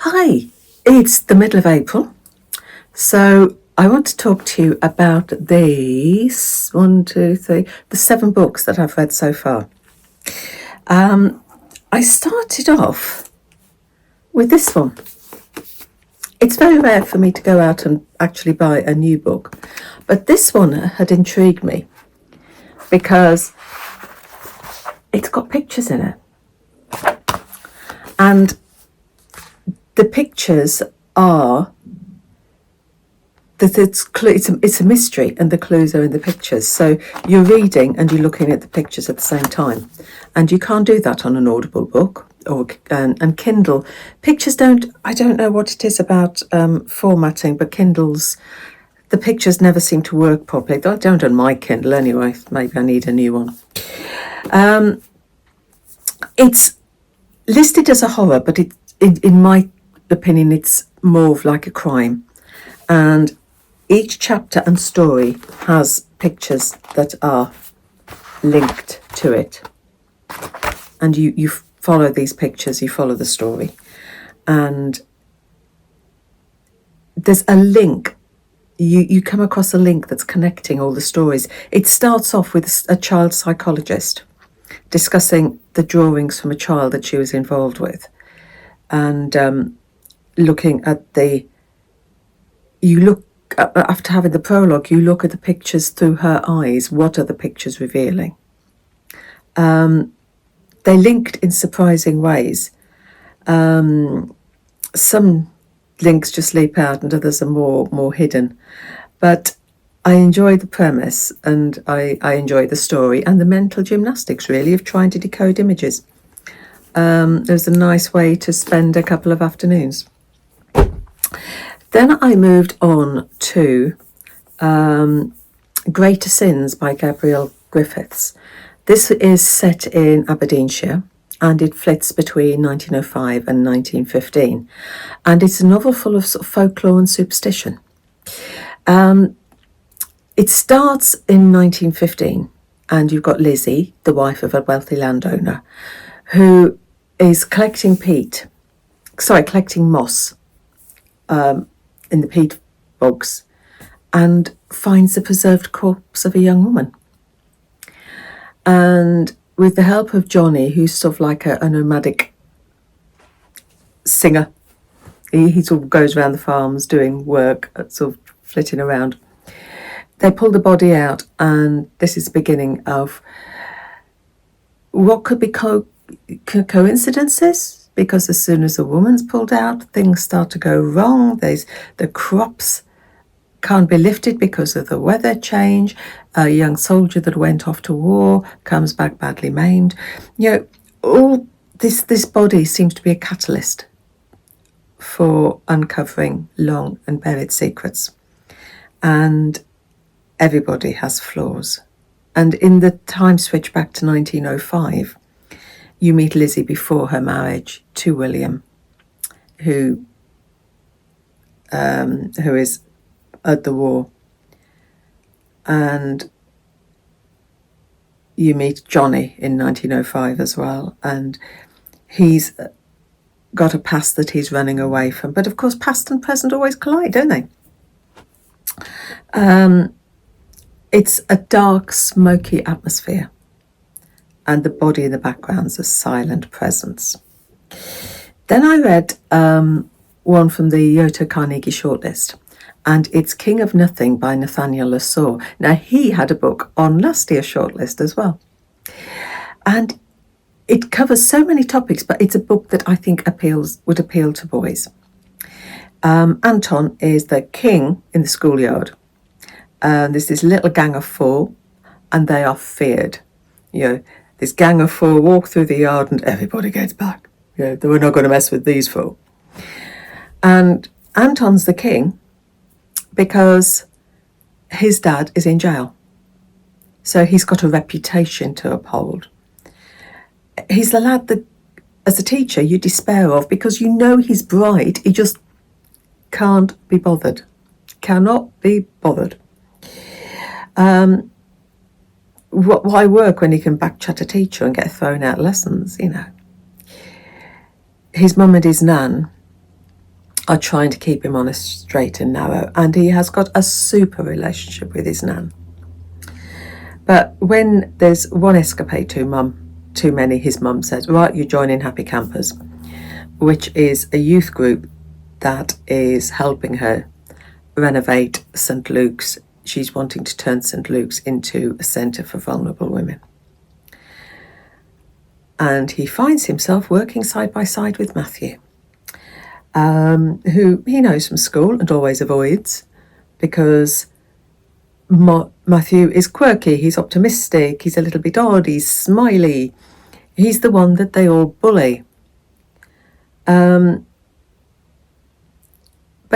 Hi, it's the middle of April, so I want to talk to you about these the 7 books that I've read so far. I started off with this one. It's very rare for me to go out and actually buy a new book, but this one had intrigued me because it's got pictures in it, and the pictures are that it's a mystery, and the clues are in the pictures. So you're reading and you're looking at the pictures at the same time, and you can't do that on an Audible book and Kindle. Pictures I don't know what it is about formatting, but Kindles, the pictures never seem to work properly. They don't on my Kindle anyway. Maybe I need a new one. It's listed as a horror, but in my opinion, it's more of like a crime. And each chapter and story has pictures that are linked to it. And you follow these pictures, you follow the story. And there's a link. You come across a link that's connecting all the stories. It starts off with a child psychologist discussing the drawings from a child that she was involved with. And looking at after having the prologue, you look at the pictures through her eyes. What are the pictures revealing? They linked in surprising ways. Some links just leap out and others are more hidden. But I enjoy the premise, and I enjoy the story and the mental gymnastics, really, of trying to decode images. There's a nice way to spend a couple of afternoons. Then I moved on to Greater Sins by Gabrielle Griffiths. This is set in Aberdeenshire, and it flits between 1905 and 1915. And it's a novel full of sort of folklore and superstition. It starts in 1915, and you've got Lizzie, the wife of a wealthy landowner, who is collecting moss in the peat bogs, and finds the preserved corpse of a young woman. And with the help of Johnny, who's sort of like a nomadic singer, he sort of goes around the farms doing work, sort of flitting around. They pull the body out, and this is the beginning of what could be coincidences, because as soon as a woman's pulled out, things start to go wrong. The crops can't be lifted because of the weather change. A young soldier that went off to war comes back badly maimed. All this body seems to be a catalyst for uncovering long and buried secrets. And everybody has flaws. And in the time switch back to 1905, you meet Lizzie before her marriage to William, who is at the war. And you meet Johnny in 1905 as well, and he's got a past that he's running away from. But of course, past and present always collide, don't they? It's a dark, smoky atmosphere, and the body in the background's a silent presence. Then I read one from the Yoto Carnegie shortlist, and it's King of Nothing by Nathaniel Lassaur. Now, he had a book on last year's shortlist as well. And it covers so many topics, but it's a book that I think would appeal to boys. Anton is the king in the schoolyard. There's this little gang of 4, and they are feared. This gang of 4 walk through the yard and everybody gets back. They were not going to mess with these 4. And Anton's the king because his dad is in jail. So he's got a reputation to uphold. He's the lad that, as a teacher, you despair of because you know he's bright. He just can't be bothered. Cannot be bothered. Why work when you can backchat a teacher and get thrown out lessons, His mum and his nan are trying to keep him on a straight and narrow, and he has got a super relationship with his nan. But when there's one escapade too many, his mum says, right, you're joining Happy Campers, which is a youth group that is helping her renovate St. Luke's. She's wanting to turn St. Luke's into a centre for vulnerable women. And he finds himself working side by side with Matthew, who he knows from school and always avoids, because Matthew is quirky, he's optimistic, he's a little bit odd, he's smiley. He's the one that they all bully. But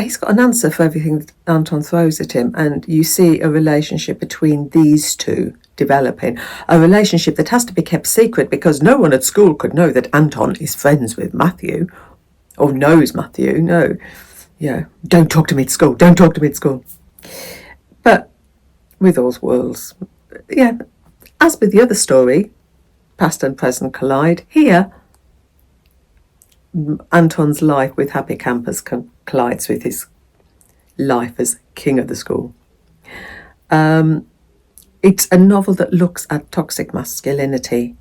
he's got an answer for everything that Anton throws at him, and you see a relationship between these two developing, a relationship that has to be kept secret because no one at school could know that Anton is friends with Matthew, or knows Matthew. No, don't talk to me at school, don't talk to me at school. But with all worlds, as with the other story, past and present collide. Here, Anton's life with Happy Campers collides with his life as king of the school. It's a novel that looks at toxic masculinity,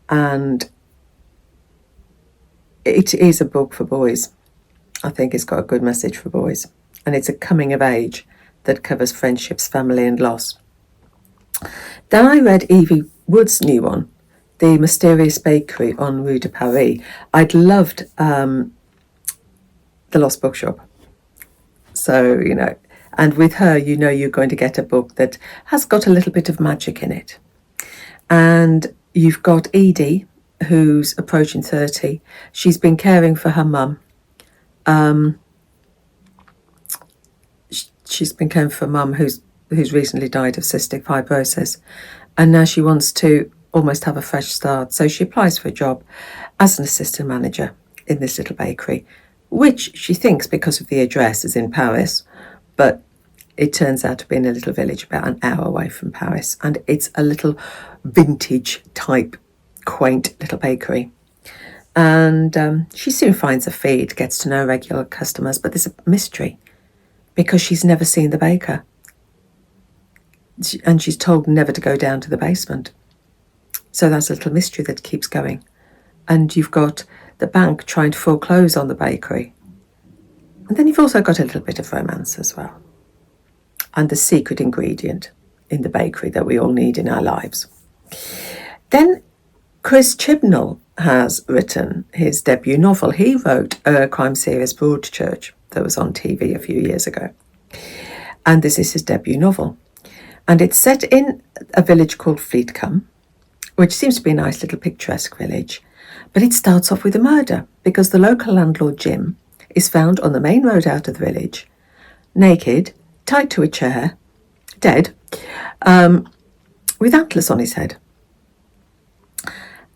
and it is a book for boys. I think it's got a good message for boys, and it's a coming of age that covers friendships, family and loss. Then I read Evie Wood's new one, The Mysterious Bakery on Rue de Paris. I'd loved The Lost Bookshop. So, and with her, you're going to get a book that has got a little bit of magic in it. And you've got Edie, who's approaching 30. She's been caring for her mum. She's been caring for mum who's recently died of cystic fibrosis, and now she wants to almost have a fresh start. So she applies for a job as an assistant manager in this little bakery, which she thinks, because of the address, is in Paris, but it turns out to be in a little village about an hour away from Paris, and it's a little vintage type, quaint little bakery. And she soon finds a feed, gets to know regular customers, but there's a mystery because she's never seen the baker. And she's told never to go down to the basement. So that's a little mystery that keeps going. And you've got the bank trying to foreclose on the bakery. And then you've also got a little bit of romance as well. And the secret ingredient in the bakery that we all need in our lives. Then Chris Chibnall has written his debut novel. He wrote a crime series, Broadchurch, that was on TV a few years ago. And this is his debut novel. And it's set in a village called Fleetcombe, which seems to be a nice little picturesque village. But it starts off with a murder, because the local landlord, Jim, is found on the main road out of the village, naked, tied to a chair, dead, with antlers on his head.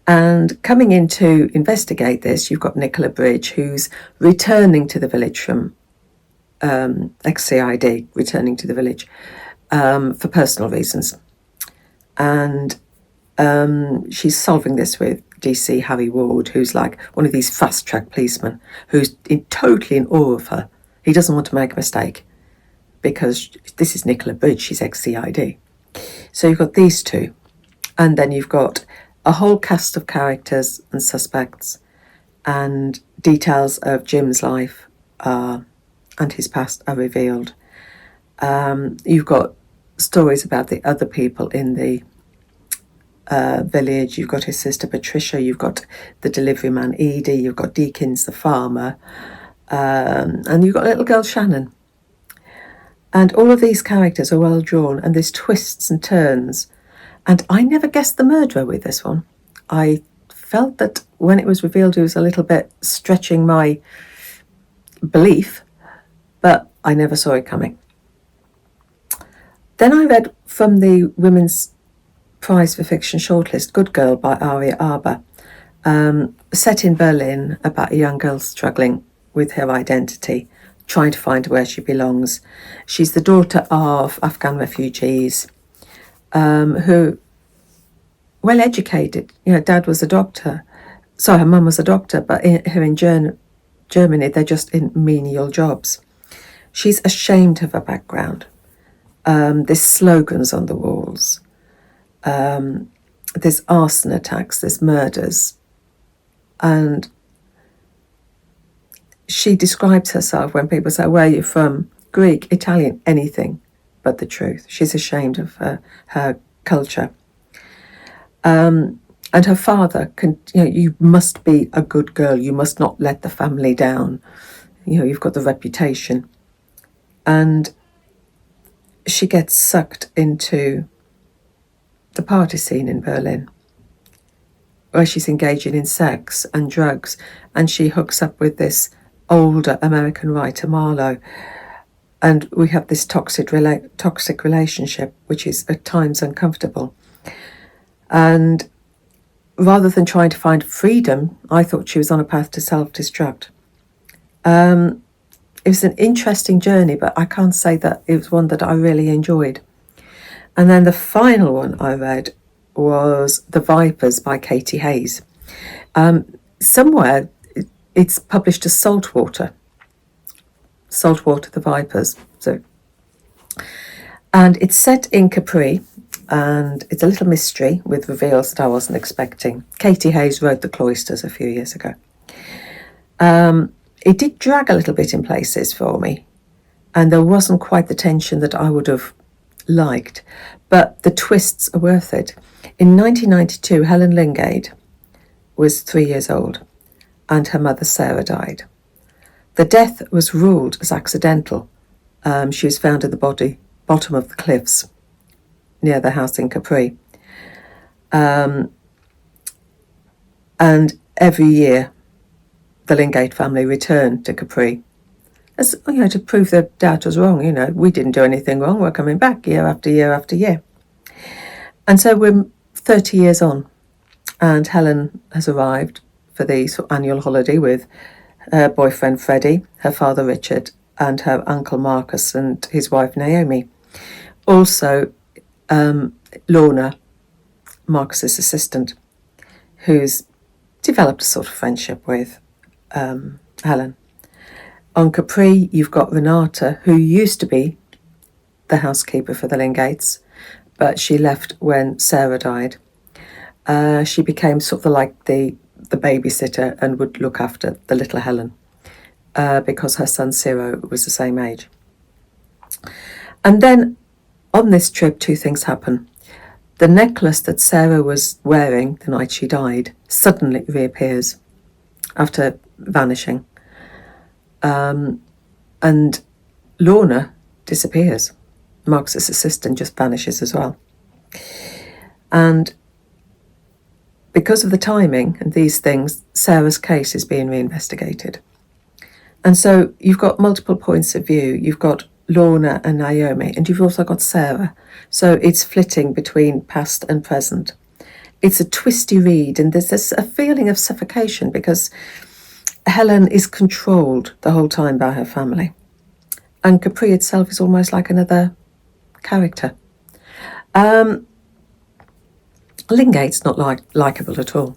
And coming in to investigate this, you've got Nicola Bridge, who's returning to the village from ex-CID, returning to the village for personal reasons. And she's solving this with DC Harry Ward, who's like one of these fast-track policemen, who's totally in awe of her. He doesn't want to make a mistake, because this is Nicola Bridge, she's ex-CID. So you've got these two. And then you've got a whole cast of characters and suspects, and details of Jim's life and his past are revealed. You've got stories about the other people in the village. You've got his sister Patricia, you've got the delivery man Edie, you've got Deakins the farmer, and you've got little girl Shannon. And all of these characters are well drawn, and there's twists and turns. And I never guessed the murderer with this one. I felt that when it was revealed, it was a little bit stretching my belief, but I never saw it coming. Then I read from the Women's Prize for Fiction shortlist, Good Girl by Aria Arba, set in Berlin, about a young girl struggling with her identity, trying to find where she belongs. She's the daughter of Afghan refugees, who, well educated, dad was a doctor, her mum was a doctor, but her Germany, they're just in menial jobs. She's ashamed of her background. There's slogans on the walls. There's arson attacks, there's murders. And she describes herself, when people say, where are you from? Greek, Italian, anything but the truth. She's ashamed of her culture. And her father, you must be a good girl. You must not let the family down. You've got the reputation. And she gets sucked into the party scene in Berlin, where she's engaging in sex and drugs. And she hooks up with this older American writer, Marlowe. And we have this toxic relationship, which is at times uncomfortable. And rather than trying to find freedom, I thought she was on a path to self-destruct. It was an interesting journey, but I can't say that it was one that I really enjoyed. And then the final one I read was The Vipers by Katie Hayes. Somewhere it's published as Saltwater, The Vipers. And it's set in Capri, and it's a little mystery with reveals that I wasn't expecting. Katie Hayes wrote The Cloisters a few years ago. It did drag a little bit in places for me, and there wasn't quite the tension that I would have liked, but the twists are worth it. In 1992, Helen Lingard was 3 years old, and her mother Sarah died. The death was ruled as accidental. She was found at the bottom of the cliffs near the house in Capri. And every year, the Lingard family returned to Capri, as to prove their dad was wrong. We didn't do anything wrong. We're coming back year after year after year. And so we're 30 years on, and Helen has arrived for the annual holiday with her boyfriend Freddie, her father Richard, and her uncle Marcus and his wife Naomi. Also, Lorna, Marcus's assistant, who's developed a sort of friendship with Helen. On Capri, you've got Renata, who used to be the housekeeper for the Lingards, but she left when Sarah died. She became sort of like the babysitter and would look after the little Helen, because her son Ciro was the same age. And then on this trip, two things happen. The necklace that Sarah was wearing the night she died suddenly reappears after vanishing. And Lorna disappears. Marcus's assistant just vanishes as well. And because of the timing and these things, Sarah's case is being reinvestigated. And so you've got multiple points of view. You've got Lorna and Naomi, and you've also got Sarah. So it's flitting between past and present. It's a twisty read, and there's this a feeling of suffocation because Helen is controlled the whole time by her family. And Capri itself is almost like another character. Lingard's not likeable at all.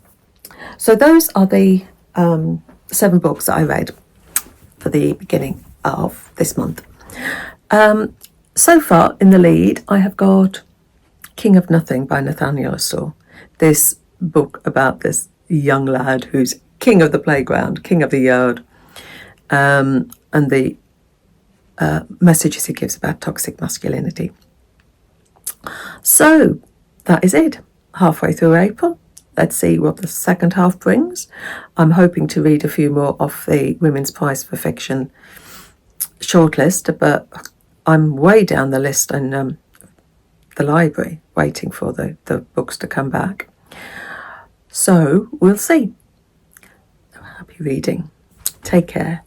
So those are the 7 books that I read for the beginning of this month. So far in the lead, I have got King of Nothing by Nathaniel Assor. This book about this young lad who's king of the playground, king of the yard, and the messages he gives about toxic masculinity. So that is it. Halfway through April. Let's see what the second half brings. I'm hoping to read a few more of the Women's Prize for Fiction shortlist, but I'm way down the list in the library, waiting for the books to come back. So we'll see. Happy reading. Take care.